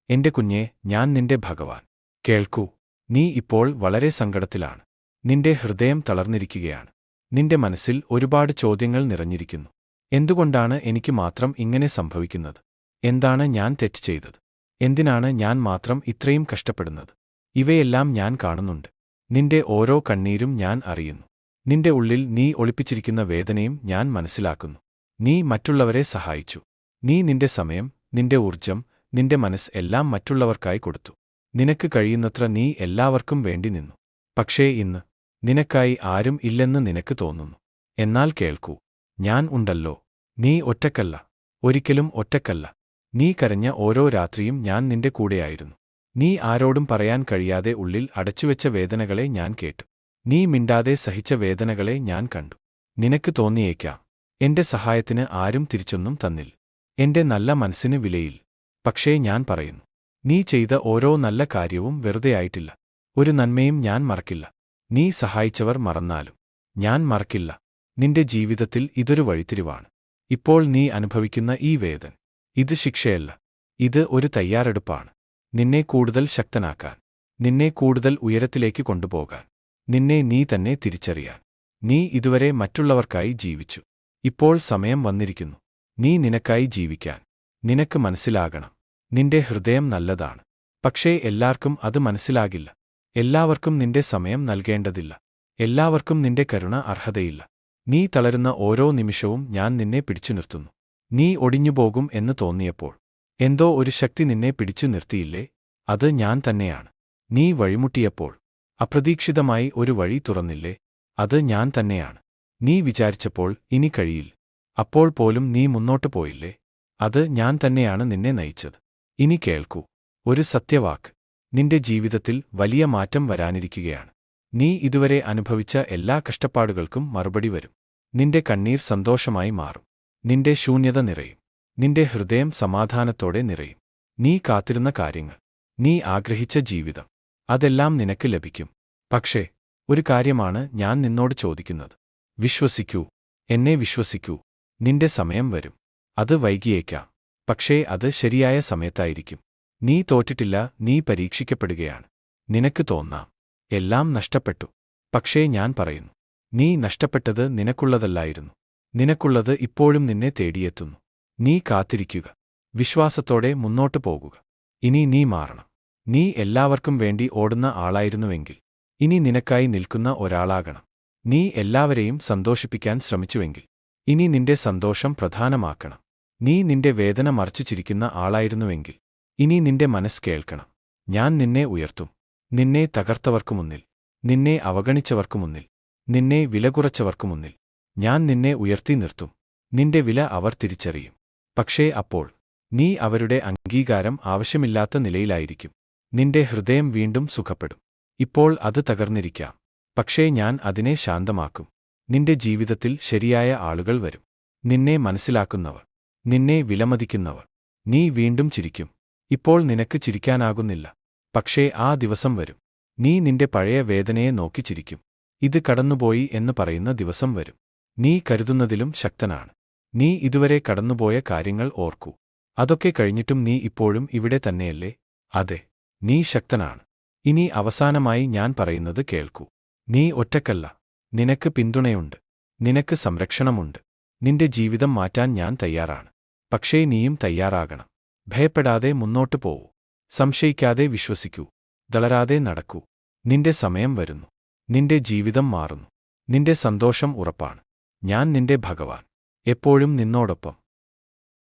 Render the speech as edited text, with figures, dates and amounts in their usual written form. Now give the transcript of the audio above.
എന്റെ കുഞ്ഞേ, ഞാൻ നിന്റെ ഭഗവാൻ. കേൾക്കൂ. നീ ഇപ്പോൾ വളരെ സങ്കടത്തിലാണ്. നിന്റെ ഹൃദയം തളർന്നിരിക്കുകയാണ്. നിന്റെ മനസ്സിൽ ഒരുപാട് ചോദ്യങ്ങൾ നിറഞ്ഞിരിക്കുന്നു. എന്തുകൊണ്ടാണ് എനിക്ക് മാത്രം ഇങ്ങനെ സംഭവിക്കുന്നത്? എന്താണ് ഞാൻ തെറ്റ് ചെയ്തത്? എന്തിനാണ് ഞാൻ മാത്രം ഇത്രയും കഷ്ടപ്പെടുന്നത്? ഇവയെല്ലാം ഞാൻ കാണുന്നുണ്ട്. നിന്റെ ഓരോ കണ്ണീരും ഞാൻ അറിയുന്നു. നിന്റെ ഉള്ളിൽ നീ ഒളിപ്പിച്ചിരിക്കുന്ന വേദനയും ഞാൻ മനസ്സിലാക്കുന്നു. നീ മറ്റുള്ളവരെ സഹായിച്ചു. നീ നിന്റെ സമയം, നിന്റെ ഊർജം, നിന്റെ മനസ്സ് എല്ലാം മറ്റുള്ളവർക്കായി കൊടുത്തു. നിനക്ക് കഴിയുന്നത്ര നീ എല്ലാവർക്കും വേണ്ടി നിന്നു. പക്ഷേ ഇന്ന് നിനക്കായി ആരും ഇല്ലെന്ന് നിനക്ക് തോന്നുന്നു. എന്നാൽ കേൾക്കൂ, ഞാൻ ഉണ്ടല്ലോ. നീ ഒറ്റക്കല്ല. ഒരിക്കലും ഒറ്റക്കല്ല. നീ കരഞ്ഞ ഓരോ രാത്രിയും ഞാൻ നിന്റെ കൂടെയായിരുന്നു. നീ ആരോടും പറയാൻ കഴിയാതെ ഉള്ളിൽ അടച്ചുവെച്ച വേദനകളെ ഞാൻ കേട്ടു. നീ മിണ്ടാതെ സഹിച്ച വേദനകളെ ഞാൻ കണ്ടു. നിനക്ക് തോന്നിയേക്കാം, എന്റെ സഹായത്തിന് ആരും തിരിച്ചൊന്നും തന്നില്ല. എന്റെ നല്ല മനസ്സിന് വിലയിൽ. പക്ഷേ ഞാൻ പറയുന്നു, നീ ചെയ്ത ഓരോ നല്ല കാര്യവും വെറുതെയായിട്ടില്ല. ഒരു നന്മയും ഞാൻ മറക്കില്ല. നീ സഹായിച്ചവർ മറന്നാലും ഞാൻ മറക്കില്ല. നിന്റെ ജീവിതത്തിൽ ഇതൊരു വഴിത്തിരിവാണ്. ഇപ്പോൾ നീ അനുഭവിക്കുന്ന ഈ വേദന, ഇത് ശിക്ഷയല്ല. ഇത് ഒരു തയ്യാറെടുപ്പാണ്. നിന്നെ കൂടുതൽ ശക്തനാക്കാൻ, നിന്നെ കൂടുതൽ ഉയരത്തിലേക്ക് കൊണ്ടുപോകാൻ, നിന്നെ നീ തന്നെ തിരിച്ചറിയാൻ. നീ ഇതുവരെ മറ്റുള്ളവർക്കായി ജീവിച്ചു. ഇപ്പോൾ സമയം വന്നിരിക്കുന്നു നീ നിനക്കായി ജീവിക്കാൻ. നിനക്ക് മനസ്സിലാകണം, നിന്റെ ഹൃദയം നല്ലതാണ്. പക്ഷേ എല്ലാവർക്കും അത് മനസ്സിലാകില്ല. എല്ലാവർക്കും നിന്റെ സമയം നൽകേണ്ടതില്ല. എല്ലാവർക്കും നിന്റെ കരുണ അർഹതയില്ല. നീ തളരുന്ന ഓരോ നിമിഷവും ഞാൻ നിന്നെ പിടിച്ചു നിർത്തുന്നു. നീ ഒടിഞ്ഞുപോകും എന്ന് തോന്നിയപ്പോൾ എന്തോ ഒരു ശക്തി നിന്നെ പിടിച്ചു നിർത്തിയില്ലേ? അത് ഞാൻ തന്നെയാണ്. നീ വഴിമുട്ടിയപ്പോൾ അപ്രതീക്ഷിതമായി ഒരു വഴി തുറന്നില്ലേ? അത് ഞാൻ തന്നെയാണ്. നീ വിചാരിച്ചപ്പോൾ ഇനി കഴിയില്ല, അപ്പോൾ പോലും നീ മുന്നോട്ട് പോയില്ലേ? അത് ഞാൻ തന്നെയാണ് നിന്നെ നയിച്ചത്. ഇനി കേൾക്കൂ, ഒരു സത്യവാക്ക്. നിന്റെ ജീവിതത്തിൽ വലിയ മാറ്റം വരാനിരിക്കുകയാണ്. നീ ഇതുവരെ അനുഭവിച്ച എല്ലാ കഷ്ടപ്പാടുകൾക്കും മറുപടി വരും. നിന്റെ കണ്ണീർ സന്തോഷമായി മാറും. നിന്റെ ശൂന്യത നിറയും. നിന്റെ ഹൃദയം സമാധാനത്തോടെ നിറയും. നീ കാത്തിരുന്ന കാര്യങ്ങൾ, നീ ആഗ്രഹിച്ച ജീവിതം, അതെല്ലാം നിനക്ക് ലഭിക്കും. പക്ഷേ ഒരു കാര്യമാണ് ഞാൻ നിന്നോട് ചോദിക്കുന്നത്. വിശ്വസിക്കൂ, എന്നെ വിശ്വസിക്കൂ. നിന്റെ സമയം വരും. അത് വൈകിയേക്കാം, പക്ഷേ അത് ശരിയായ സമയത്തായിരിക്കും. നീ തോറ്റിട്ടില്ല, നീ പരീക്ഷിക്കപ്പെടുകയാണ്. നിനക്ക് തോന്നാം, എല്ലാം നഷ്ടപ്പെട്ടു. പക്ഷേ ഞാൻ പറയുന്നു, നീ നഷ്ടപ്പെട്ടത് നിനക്കുള്ളതല്ലായിരുന്നു. നിനക്കുള്ളത് ഇപ്പോഴും നിന്നെ തേടിയെത്തുന്നു. നീ കാത്തിരിക്കുക. വിശ്വാസത്തോടെ മുന്നോട്ടു പോകുക. ഇനി നീ മാറണം. നീ എല്ലാവർക്കും വേണ്ടി ഓടുന്ന ആളായിരുന്നുവെങ്കിൽ ഇനി നിനക്കായി നിൽക്കുന്ന ഒരാളാകണം. നീ എല്ലാവരെയും സന്തോഷിപ്പിക്കാൻ ശ്രമിച്ചുവെങ്കിൽ ഇനി നിന്റെ സന്തോഷം പ്രധാനമാക്കണം. നീ നിന്റെ വേദന മറച്ചു ചിരിക്കുന്ന ആളായിരുന്നുവെങ്കിൽ ഇനി നിന്റെ മനസ്സ് കേൾക്കണം. ഞാൻ നിന്നെ ഉയർത്തും. നിന്നെ തകർത്തവർക്കു മുന്നിൽ, നിന്നെ അവഗണിച്ചവർക്കു മുന്നിൽ, നിന്നെ വിലകുറച്ചവർക്കു മുന്നിൽ ഞാൻ നിന്നെ ഉയർത്തി നിർത്തും. നിന്റെ വില അവർ തിരിച്ചറിയും. പക്ഷേ അപ്പോൾ നീ അവരുടെ അംഗീകാരം ആവശ്യമില്ലാത്ത നിലയിലായിരിക്കും. നിന്റെ ഹൃദയം വീണ്ടും സുഖപ്പെടും. ഇപ്പോൾ അത് തകർന്നിരിക്കാം, പക്ഷേ ഞാൻ അതിനെ ശാന്തമാക്കും. നിന്റെ ജീവിതത്തിൽ ശരിയായ ആളുകൾ വരും. നിന്നെ മനസ്സിലാക്കുന്നവർ, നിന്നെ വിലമതിക്കുന്നവർ. നീ വീണ്ടും ചിരിക്കും. ഇപ്പോൾ നിനക്ക് ചിരിക്കാനാകുന്നില്ല, പക്ഷേ ആ ദിവസം വരും. നീ നിന്റെ പഴയ വേദനയെ നോക്കി ചിരിക്കും. ഇത് കടന്നുപോയി എന്ന് പറയുന്ന ദിവസം വരും. നീ കരുതുന്നതിലും ശക്തനാണ്. നീ ഇതുവരെ കടന്നുപോയ കാര്യങ്ങൾ ഓർക്കൂ. അതൊക്കെ കഴിഞ്ഞിട്ടും നീ ഇപ്പോഴും ഇവിടെ തന്നെയല്ലേ? അതെ, നീ ശക്തനാണ്. ഇനി അവസാനമായി ഞാൻ പറയുന്നത് കേൾക്കൂ. നീ ഒറ്റക്കല്ല. നിനക്ക് പിന്തുണയുണ്ട്. നിനക്ക് സംരക്ഷണമുണ്ട്. നിന്റെ ജീവിതം മാറ്റാൻ ഞാൻ തയ്യാറാണ്. പക്ഷേ നീയും തയ്യാറാകണം. ഭയപ്പെടാതെ മുന്നോട്ടു പോവൂ. സംശയിക്കാതെ വിശ്വസിക്കൂ. തളരാതെ നടക്കൂ. നിന്റെ സമയം വരുന്നു. നിന്റെ ജീവിതം മാറുന്നു. നിന്റെ സന്തോഷം ഉറപ്പാണ്. ഞാൻ നിന്റെ ഭഗവാൻ, എപ്പോഴും നിന്നോടൊപ്പം.